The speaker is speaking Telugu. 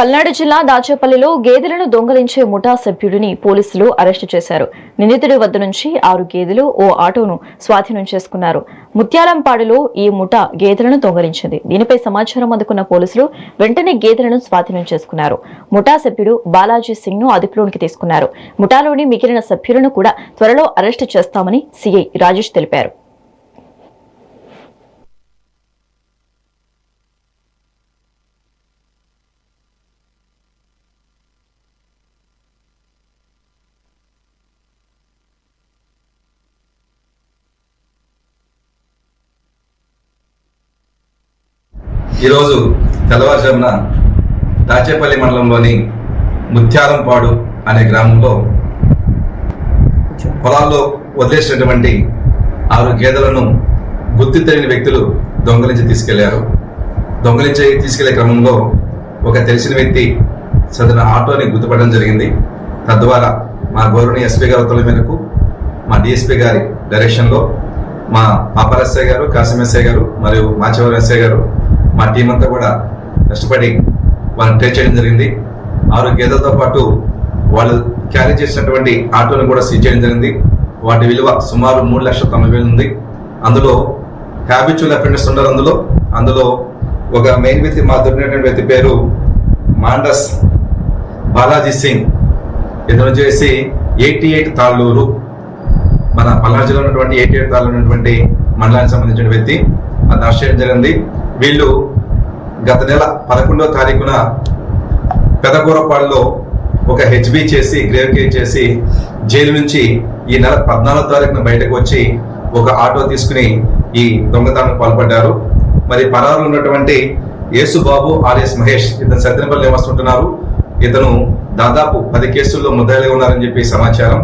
పల్నాడు జిల్లా దాచేపల్లిలో గేదెలను దొంగలించే ముఠా సభ్యుడిని పోలీసులు అరెస్టు చేశారు. నిందితుడి వద్ద నుంచి 6 గేదెలు, ఓ ఆటోను స్వాధీనం చేసుకున్నారు. ముత్యాలంపాడులో ఈ ముఠా గేదెలను దొంగలించింది. దీనిపై సమాచారం అందుకున్న పోలీసులు వెంటనే గేదెలను స్వాధీనం చేసుకున్నారు. ముఠా సభ్యుడు బాలాజీ సింగ్ ను అదుపులోనికి తీసుకున్నారు. ముఠాలోని మిగిలిన సభ్యులను కూడా త్వరలో అరెస్టు చేస్తామని సీఐ రాజేష్ తెలిపారు. ఈరోజు తెల్లవారుజామున దాచేపల్లి మండలంలోని ముత్యాలంపాడు అనే గ్రామంలో పొలాల్లో వదిలేసినటువంటి 6 గేదెలను గుర్తు తెలియని వ్యక్తులు దొంగలించి తీసుకెళ్లారు. తీసుకెళ్లే క్రమంలో ఒక తెలిసిన వ్యక్తి సదన ఆటోని గుర్తుపడడం జరిగింది. తద్వారా మా గౌరవనీయ ఎస్పీ గారి ఉత్తర్వుల మేరకు మా డిఎస్పీ గారి డైరెక్షన్లో మా పాపర్ ఎస్ఐ గారు, కాసిం ఎస్ఐ గారు మరియు మాచవరం ఎస్ఐ గారు మా టీం అంతా కూడా కష్టపడి వాళ్ళని ట్రేస్ చేయడం జరిగింది. 6 గేదెలతో పాటు వాళ్ళు క్యారీ చేసినటువంటి ఆటోను కూడా సీజ్ చేయడం జరిగింది. వాటి విలువ సుమారు 3,90,000 ఉంది. అందులో హ్యాబిచువల్ అఫెండర్స్ ఉన్నారు. అందులో ఒక మెయిన్ వ్యక్తి, మా దొరికినటువంటి వ్యక్తి పేరు మాండస్ బాలాజీ సింగ్. ఇతను వచ్చేసి 88 తాళ్ళూరు, మన పల్నాడు జిల్లా ఉన్నటువంటి 88 తాళ్ళూరు ఉన్నటువంటి మండలానికి సంబంధించిన వ్యక్తి. అది అరెస్ట్ చేయడం జరిగింది. వీళ్ళు గత నెల 11వ తారీఖున పెదకూరపాడులో ఒక హెచ్బి చేసి, గ్రేవ్ కేజ్ చేసి జైలు నుంచి ఈ నెల 14వ తారీఖున బయటకు వచ్చి ఒక ఆటో తీసుకుని ఈ దొంగతనానికి పాల్పడ్డారు. మరి పరారులు ఉన్నటువంటి యేసుబాబు ఆర్ఎస్ మహేష్, ఇతను సత్యనపల్లి నివాస్తుంటున్నారు. ఇతను దాదాపు 10 కేసుల్లో ముద్దాయిలుగా ఉన్నారని చెప్పి సమాచారం.